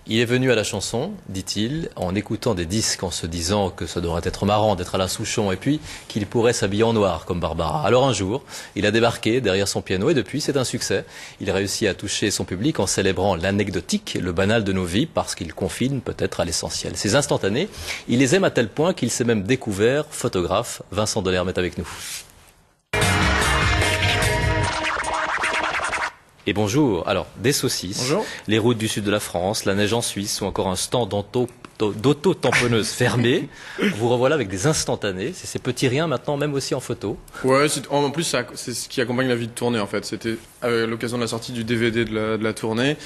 Il est venu à la chanson, dit-il, en écoutant des disques, en se disant que ça devrait être marrant d'être Alain Souchon et puis qu'il pourrait s'habiller en noir comme Barbara. Alors un jour, il a débarqué derrière son piano et depuis c'est un succès. Il réussit à toucher son public en célébrant l'anecdotique, le banal de nos vies parce qu'il confine peut-être à l'essentiel. Ces instantanés, il les aime à tel point qu'il s'est même découvert photographe. Vincent Delerme est avec nous. Et bonjour. Alors, des saucisses, bonjour. Les routes du sud de la France, la neige en Suisse ou encore un stand d'auto-tamponneuse fermée. Vous revoilà avec des instantanés. C'est ces petits riens maintenant, même aussi en photo. Ouais, en plus, c'est ce qui accompagne la vie de tournée en fait. C'était à l'occasion de la sortie du DVD de la tournée.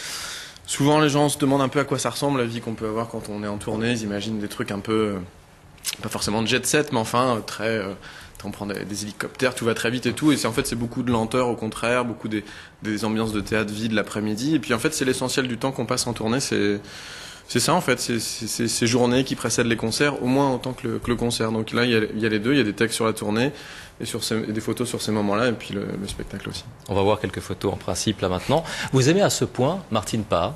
Souvent, les gens se demandent un peu à quoi ça ressemble la vie qu'on peut avoir quand on est en tournée. Ils imaginent des trucs un peu, pas forcément de jet set, mais enfin, très... on prend des hélicoptères, tout va très vite et tout, et c'est beaucoup de lenteur au contraire, beaucoup des ambiances de théâtre vide l'après-midi, et puis en fait c'est l'essentiel du temps qu'on passe en tournée, c'est ça en fait, c'est ces journées qui précèdent les concerts, au moins autant que le concert. Donc là il y a les deux, il y a des textes sur la tournée et des photos sur ces moments-là, et puis le spectacle aussi. On va voir quelques photos en principe là maintenant. Vous aimez à ce point Martine Parra?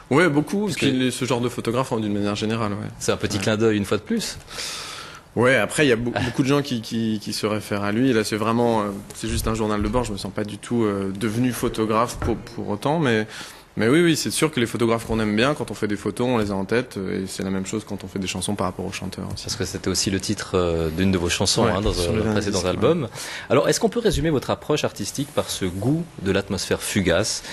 Ouais, beaucoup, parce que ce genre de photographe d'une manière générale. Ouais. C'est un petit clin d'œil une fois de plus. Ouais, après il y a beaucoup de gens qui se réfèrent à lui. Et là c'est vraiment, c'est juste un journal de bord. Je me sens pas du tout devenu photographe pour autant, mais oui, c'est sûr que les photographes qu'on aime bien, quand on fait des photos, on les a en tête, et c'est la même chose quand on fait des chansons par rapport aux chanteurs aussi. Parce que c'était aussi le titre d'une de vos chansons, ouais, dans un précédent album. Ouais. Alors, est-ce qu'on peut résumer votre approche artistique par ce goût de l'atmosphère fugace,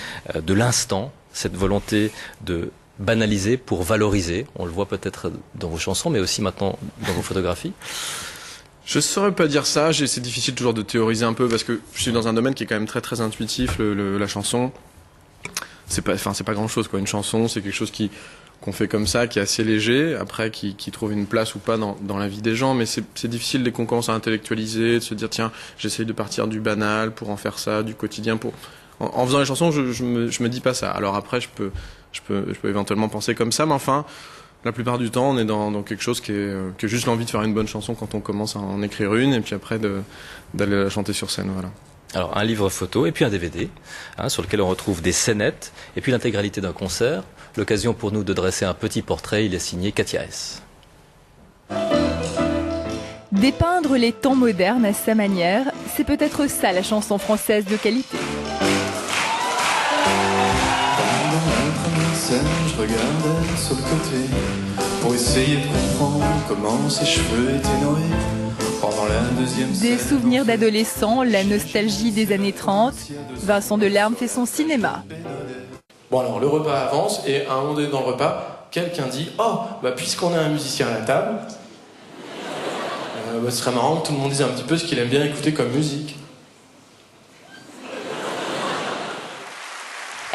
de l'instant, cette volonté de banaliser pour valoriser? On le voit peut-être dans vos chansons, mais aussi maintenant dans vos photographies. Je saurais pas dire ça. C'est difficile toujours de théoriser un peu parce que je suis dans un domaine qui est quand même très très intuitif. La chanson, c'est pas grand chose quoi. Une chanson, c'est quelque chose qu'on fait comme ça, qui est assez léger. Après, qui trouve une place ou pas dans la vie des gens. Mais c'est difficile dès qu'on commence à intellectualiser, de se dire tiens, j'essaye de partir du banal pour en faire ça, du quotidien pour. En faisant les chansons, je me dis pas ça. Alors après, je peux éventuellement penser comme ça, mais enfin, la plupart du temps, on est dans quelque chose qui est juste l'envie de faire une bonne chanson quand on commence à en écrire une, et puis après d'aller la chanter sur scène, voilà. Alors, un livre photo et puis un DVD, sur lequel on retrouve des scénettes, et puis l'intégralité d'un concert. L'occasion pour nous de dresser un petit portrait. Il est signé Katia S. Dépeindre les temps modernes à sa manière, c'est peut-être ça la chanson française de qualité. Je regardais sur le côté pour essayer de comprendre comment ses cheveux étaient noués pendant la deuxième scène. Des souvenirs d'adolescents, la nostalgie des années 30. Vincent Delerme fait son cinéma. Bon alors le repas avance et à un moment donné dans le repas, quelqu'un dit « Oh, puisqu'on a un musicien à la table, ce serait marrant que tout le monde dise un petit peu ce qu'il aime bien écouter comme musique. »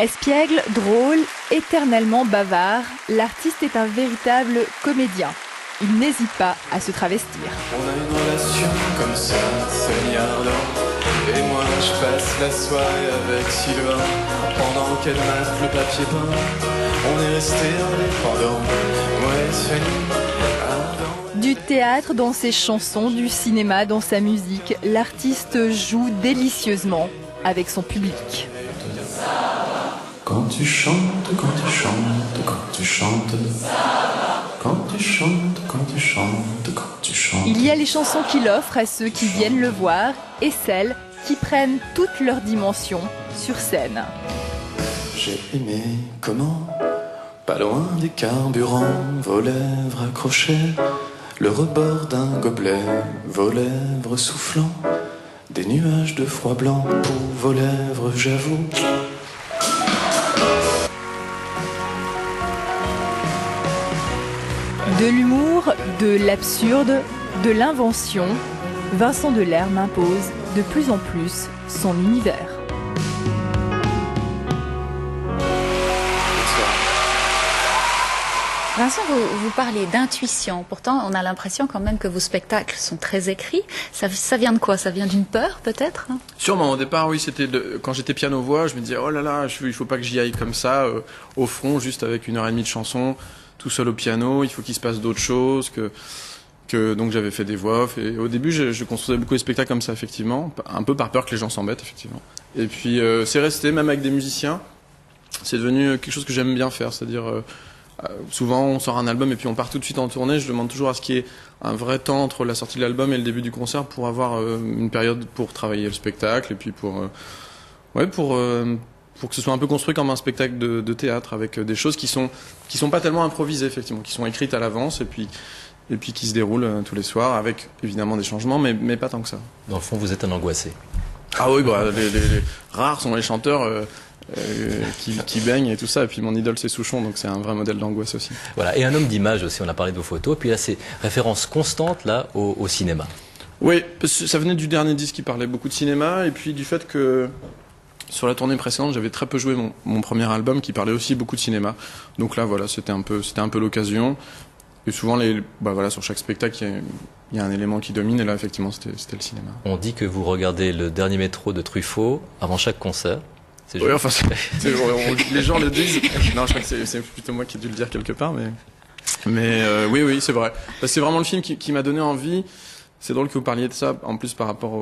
Espiègle, drôle, éternellement bavard, l'artiste est un véritable comédien. Il n'hésite pas à se travestir. On a une relation comme ça, et moi je passe la soirée avec Sylvain. Pendant qu'elle masque le papier peint, on est resté indépendants. Moi et Fanny. Du théâtre dans ses chansons, du cinéma dans sa musique, l'artiste joue délicieusement avec son public. Quand tu chantes, quand tu chantes, quand tu chantes, quand tu chantes, quand tu chantes, quand tu chantes. Il y a les chansons qu'il offre à ceux qui viennent le voir et celles qui prennent toute leur dimension sur scène. J'ai aimé comment, pas loin des carburants, vos lèvres accrochées, le rebord d'un gobelet, vos lèvres soufflant, des nuages de froid blanc pour vos lèvres, j'avoue. De l'humour, de l'absurde, de l'invention, Vincent Delerme impose de plus en plus son univers. Vincent, vous parlez d'intuition. Pourtant, on a l'impression quand même que vos spectacles sont très écrits. Ça vient de quoi? Ça vient d'une peur, peut-être? Sûrement. Au départ, oui, c'était quand j'étais piano-voix, je me disais, oh là là, il faut pas que j'y aille comme ça, au front, juste avec 1h30 de chanson, tout seul au piano. Il faut qu'il se passe d'autres choses donc j'avais fait des voix off. Et au début, je construisais beaucoup de spectacles comme ça, effectivement. Un peu par peur que les gens s'embêtent, effectivement. Et puis, c'est resté, même avec des musiciens. c'est devenu quelque chose que j'aime bien faire, c'est-à-dire souvent on sort un album et puis on part tout de suite en tournée. Je demande toujours à ce qu'il y ait un vrai temps entre la sortie de l'album et le début du concert pour avoir une période pour travailler le spectacle et puis pour que ce soit un peu construit comme un spectacle de théâtre avec des choses qui sont pas tellement improvisées effectivement, qui sont écrites à l'avance et puis qui se déroulent tous les soirs avec évidemment des changements mais pas tant que ça. Dans le fond, vous êtes un angoissé. Ah oui, bah les rares sont les chanteurs qui baignent et tout ça. Et puis mon idole c'est Souchon, donc c'est un vrai modèle d'angoisse aussi. Voilà, et un homme d'image aussi, on a parlé de vos photos, puis là c'est référence constante là au cinéma. Oui, parce que ça venait du dernier disque qui parlait beaucoup de cinéma, et puis du fait que sur la tournée précédente j'avais très peu joué mon premier album qui parlait aussi beaucoup de cinéma. Donc là voilà, c'était un peu l'occasion. Et souvent sur chaque spectacle il y a un élément qui domine, et là effectivement c'était le cinéma. On dit que vous regardez le dernier métro de Truffaut avant chaque concert. C'est oui, enfin, les gens le disent. Non, je crois que c'est plutôt moi qui ai dû le dire quelque part, mais oui, c'est vrai. Parce que c'est vraiment le film qui m'a donné envie. C'est drôle que vous parliez de ça, en plus par rapport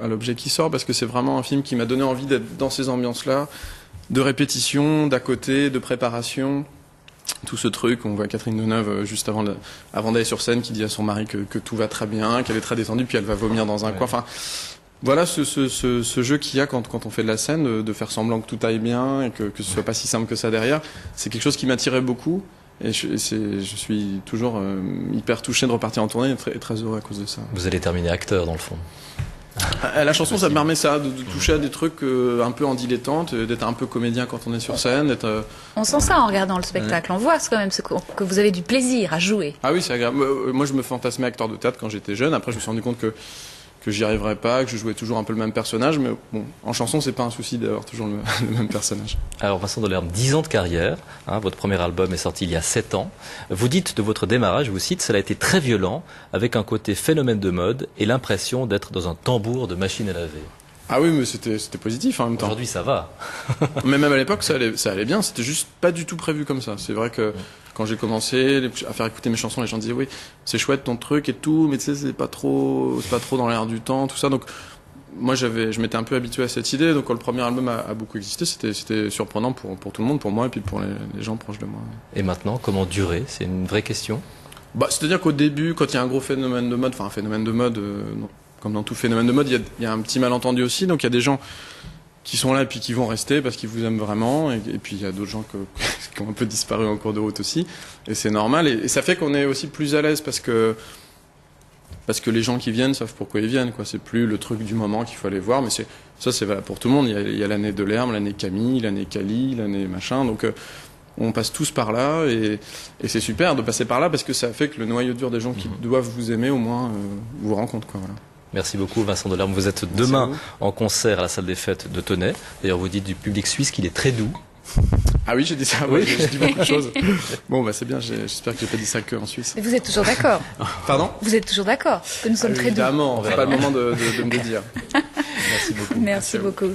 à l'objet qui sort, parce que c'est vraiment un film qui m'a donné envie d'être dans ces ambiances-là, de répétition, d'à côté, de préparation. Tout ce truc, on voit Catherine Deneuve juste avant d'aller sur scène qui dit à son mari que tout va très bien, qu'elle est très détendue, puis elle va vomir dans un coin. Enfin, voilà ce jeu qu'il y a quand on fait de la scène, de faire semblant que tout aille bien et que ce soit pas si simple que ça derrière. C'est quelque chose qui m'attirait beaucoup, et je suis toujours hyper touché de repartir en tournée et très heureux à cause de ça. Vous allez terminer acteur dans le fond. La chanson, ça me permet ça, de toucher à des trucs un peu en dilettante, d'être un peu comédien quand on est sur scène. On sent ça en regardant le spectacle. On voit quand même que vous avez du plaisir à jouer. Ah oui, c'est agréable. Moi, je me fantasmais acteur de théâtre quand j'étais jeune. Après, je me suis rendu compte que j'y arriverais pas, que je jouais toujours un peu le même personnage. Mais bon, en chanson, c'est pas un souci d'avoir toujours le même personnage. Alors Vincent Delerme, 10 ans de carrière, votre premier album est sorti il y a 7 ans. Vous dites de votre démarrage, je vous cite, cela a été très violent, avec un côté phénomène de mode et l'impression d'être dans un tambour de machine à laver. Ah oui, mais c'était positif en même temps. Aujourd'hui ça va. Mais même à l'époque, ça allait bien, c'était juste pas du tout prévu comme ça. C'est vrai que quand j'ai commencé à faire écouter mes chansons, les gens disaient oui, c'est chouette ton truc et tout, mais tu sais, c'est pas trop dans l'air du temps, tout ça. Donc moi je m'étais un peu habitué à cette idée, donc quand le premier album a beaucoup existé, c'était surprenant pour tout le monde, pour moi et puis pour les gens proches de moi. Et maintenant, comment durer? C'est une vraie question. C'est-à-dire qu'au début, quand il y a un gros phénomène de mode, enfin un phénomène de mode, comme dans tout phénomène de mode, il y a un petit malentendu aussi, donc il y a des gens qui sont là et puis qui vont rester parce qu'ils vous aiment vraiment, et puis il y a d'autres gens qui ont un peu disparu en cours de route aussi, et c'est normal, et ça fait qu'on est aussi plus à l'aise parce que les gens qui viennent savent pourquoi ils viennent, quoi. C'est plus le truc du moment qu'il faut aller voir, mais c'est valable pour tout le monde. Il y a l'année Delerme, l'année Camille, l'année Cali, l'année machin, donc on passe tous par là, et c'est super de passer par là parce que ça fait que le noyau dur des gens qui doivent vous aimer au moins vous rencontrent, quoi. Voilà. Merci beaucoup Vincent Delerme. Vous êtes demain en concert à la salle des fêtes de Tenay. D'ailleurs, vous dites du public suisse qu'il est très doux. Ah oui, j'ai dit ça, oui. J'ai dit beaucoup de choses. Bon, c'est bien, j'espère que j'ai pas dit ça que en Suisse. Mais vous êtes toujours d'accord? Pardon? Vous êtes toujours d'accord que nous sommes très doux? Évidemment, c'est pas le moment de me le dire. Merci beaucoup. Merci beaucoup.